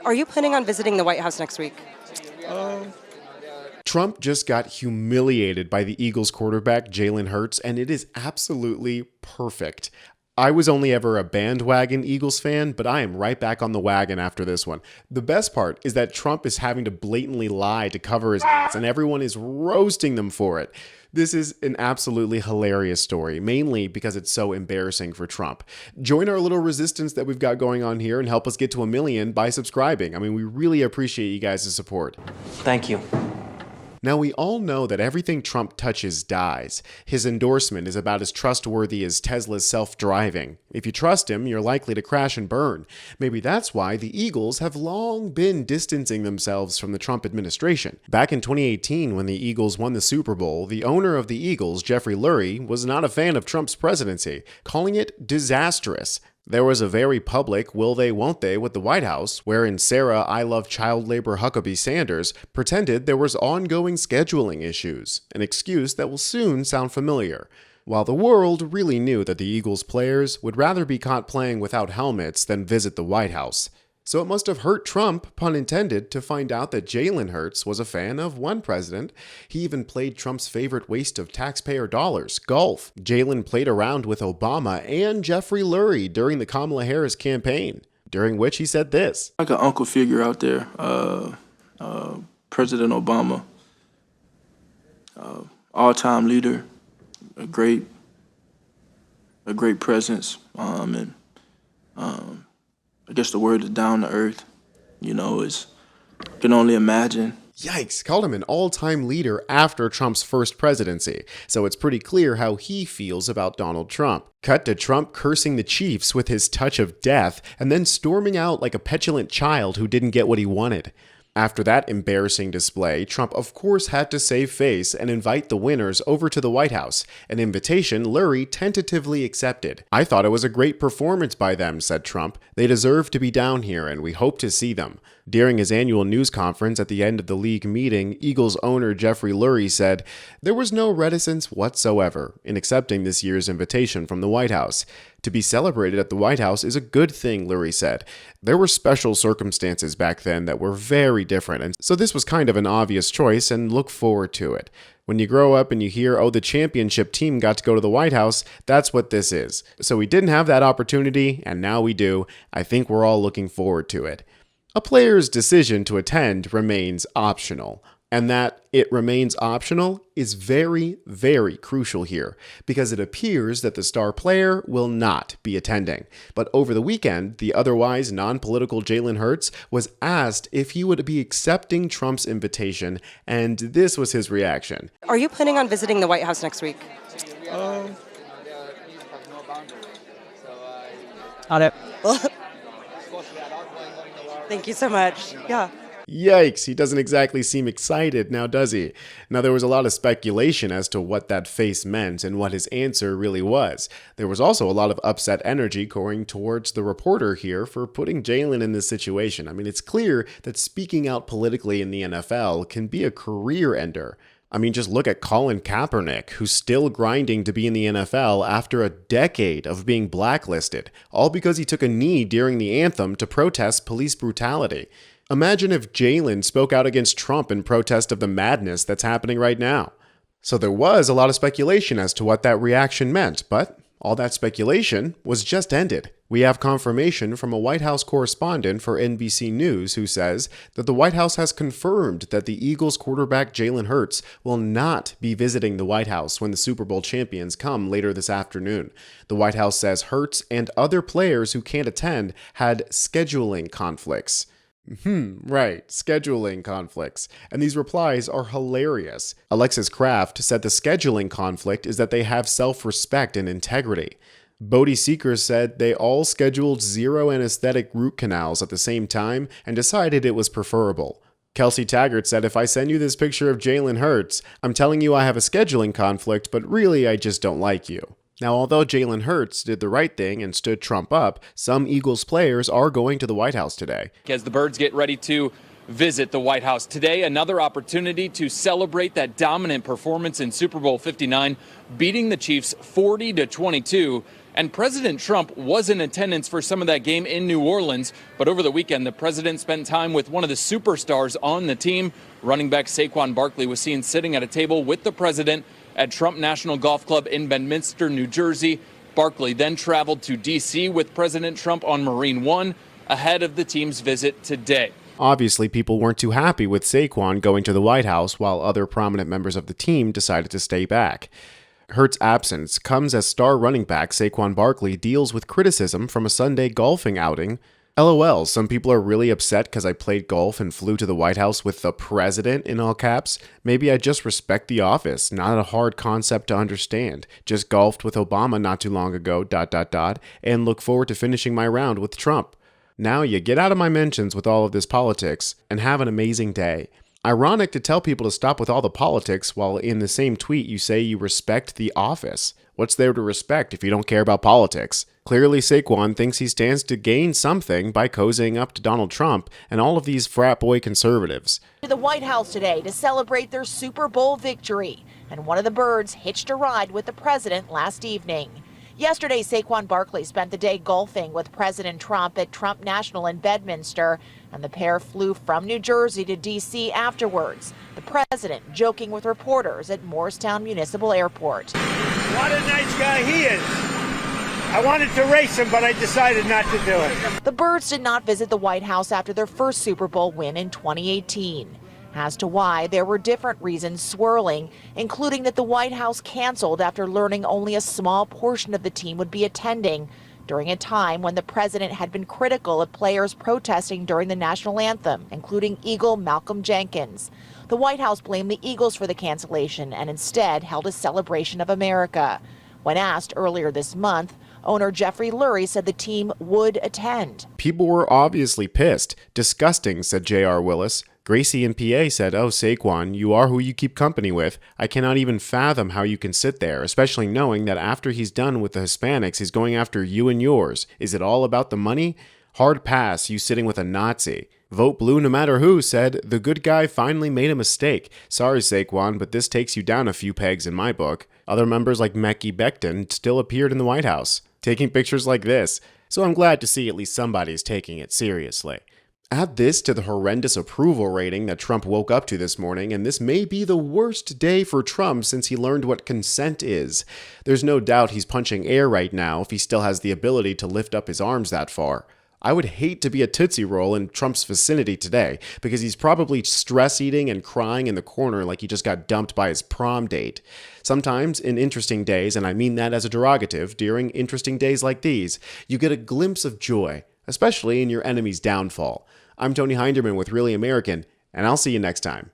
Are you planning on visiting the White House next week? Trump just got humiliated by the Eagles quarterback Jalen Hurts, and it is absolutely perfect. I was only ever a bandwagon Eagles fan, but I am right back on the wagon after this one. The best part is that Trump is having to blatantly lie to cover his ass, and everyone is roasting them for it. This is an absolutely hilarious story, mainly because it's so embarrassing for Trump. Join our little resistance that we've got going on here and help us get to 1 million by subscribing. I mean, we really appreciate you guys' support. Thank you. Now, we all know that everything Trump touches dies. His endorsement is about as trustworthy as Tesla's self-driving. If you trust him, you're likely to crash and burn. Maybe that's why the Eagles have long been distancing themselves from the Trump administration. Back in 2018, when the Eagles won the Super Bowl, the owner of the Eagles, Jeffrey Lurie, was not a fan of Trump's presidency, calling it disastrous. There was a very public will they won't they with the White House, wherein Sarah I Love Child Labor Huckabee Sanders pretended there was ongoing scheduling issues, an excuse that will soon sound familiar. While the world really knew that the Eagles players would rather be caught playing without helmets than visit the White House. So it must have hurt Trump, pun intended, to find out that Jalen Hurts was a fan of one president. He even played Trump's favorite waste of taxpayer dollars, golf. Jalen played around with Obama and Jeffrey Lurie during the Kamala Harris campaign, during which he said this. Like an uncle figure out there, President Obama, all-time leader, a great presence, and I guess the word is down to earth, can only imagine. Yikes, called him an all-time leader after Trump's first presidency, so it's pretty clear how he feels about Donald Trump. Cut to Trump cursing the Chiefs with his touch of death, and then storming out like a petulant child who didn't get what he wanted. After that embarrassing display, Trump of course had to save face and invite the winners over to the White House, an invitation Lurie tentatively accepted. "I thought it was a great performance by them," said Trump. "They deserve to be down here and we hope to see them." During his annual news conference at the end of the league meeting, Eagles owner Jeffrey Lurie said, "There was no reticence whatsoever in accepting this year's invitation from the White House. To be celebrated at the White House is a good thing," Lurie said. "There were special circumstances back then that were very different, and so this was kind of an obvious choice and look forward to it. When you grow up and you hear, oh, the championship team got to go to the White House, that's what this is. So we didn't have that opportunity, and now we do. I think we're all looking forward to it." A player's decision to attend remains optional. And that it remains optional is very, very crucial here, because it appears that the star player will not be attending. But over the weekend, the otherwise non-political Jalen Hurts was asked if he would be accepting Trump's invitation, and this was his reaction. Are you planning on visiting the White House next week? Got it. Thank you so much. Yeah. Yikes, he doesn't exactly seem excited now, does he? Now, there was a lot of speculation as to what that face meant and what his answer really was. There was also a lot of upset energy going towards the reporter here for putting Jalen in this situation. I mean, it's clear that speaking out politically in the NFL can be a career ender. I mean, just look at Colin Kaepernick, who's still grinding to be in the NFL after a decade of being blacklisted, all because he took a knee during the anthem to protest police brutality. Imagine if Jalen spoke out against Trump in protest of the madness that's happening right now. So there was a lot of speculation as to what that reaction meant, but all that speculation was just ended. We have confirmation from a White House correspondent for NBC News who says that the White House has confirmed that the Eagles quarterback Jalen Hurts will not be visiting the White House when the Super Bowl champions come later this afternoon. The White House says Hurts and other players who can't attend had scheduling conflicts. Right, scheduling conflicts. And these replies are hilarious. Alexis Kraft said the scheduling conflict is that they have self-respect and integrity. Bodie Seeker said they all scheduled zero anesthetic root canals at the same time and decided it was preferable. Kelsey Taggart said, "If I send you this picture of Jalen Hurts, I'm telling you I have a scheduling conflict, but really I just don't like you." Now, although Jalen Hurts did the right thing and stood Trump up, some Eagles players are going to the White House today. As the Birds get ready to visit the White House today, another opportunity to celebrate that dominant performance in Super Bowl 59, beating the Chiefs 40-22 And President Trump was in attendance for some of that game in New Orleans. But over the weekend, the president spent time with one of the superstars on the team. Running back Saquon Barkley was seen sitting at a table with the president at Trump National Golf Club in Bedminster, New Jersey. Barkley then traveled to D.C. with President Trump on Marine One ahead of the team's visit today. Obviously, people weren't too happy with Saquon going to the White House while other prominent members of the team decided to stay back. Hurts' absence comes as star running back Saquon Barkley deals with criticism from a Sunday golfing outing. LOL, some people are really upset because I played golf and flew to the White House with the president in all caps. Maybe I just respect the office, not a hard concept to understand. Just golfed with Obama not too long ago, and look forward to finishing my round with Trump. Now you get out of my mentions with all of this politics and have an amazing day. Ironic to tell people to stop with all the politics while in the same tweet you say you respect the office. What's there to respect if you don't care about politics? Clearly Saquon thinks he stands to gain something by cozying up to Donald Trump and all of these frat boy conservatives. To the White House today to celebrate their Super Bowl victory, and one of the birds hitched a ride with the president last evening. Yesterday, Saquon Barkley spent the day golfing with President Trump at Trump National in Bedminster, and the pair flew from New Jersey to D.C. afterwards, the president joking with reporters at Morristown Municipal Airport. What a nice guy he is. I wanted to race him, but I decided not to do it. The birds did not visit the White House after their first Super Bowl win in 2018. As to why, there were different reasons swirling, including that the White House canceled after learning only a small portion of the team would be attending during a time when the president had been critical of players protesting during the national anthem, including Eagle Malcolm Jenkins. The White House blamed the Eagles for the cancellation and instead held a celebration of America. When asked earlier this month, owner Jeffrey Lurie said the team would attend. People were obviously pissed. Disgusting, said J.R. Willis. Gracie in PA said, "Oh, Saquon, you are who you keep company with. I cannot even fathom how you can sit there, especially knowing that after he's done with the Hispanics, he's going after you and yours. Is it all about the money? Hard pass, you sitting with a Nazi." Vote blue no matter who said, "The good guy finally made a mistake. Sorry, Saquon, but this takes you down a few pegs in my book." Other members like Mekhi Becton still appeared in the White House, taking pictures like this. So I'm glad to see at least somebody's taking it seriously. Add this to the horrendous approval rating that Trump woke up to this morning, and this may be the worst day for Trump since he learned what consent is. There's no doubt he's punching air right now if he still has the ability to lift up his arms that far. I would hate to be a Tootsie Roll in Trump's vicinity today, because he's probably stress-eating and crying in the corner like he just got dumped by his prom date. Sometimes, in interesting days, and I mean that as a derogative, during interesting days like these, you get a glimpse of joy, especially in your enemy's downfall. I'm Tony Hinderman with Really American, and I'll see you next time.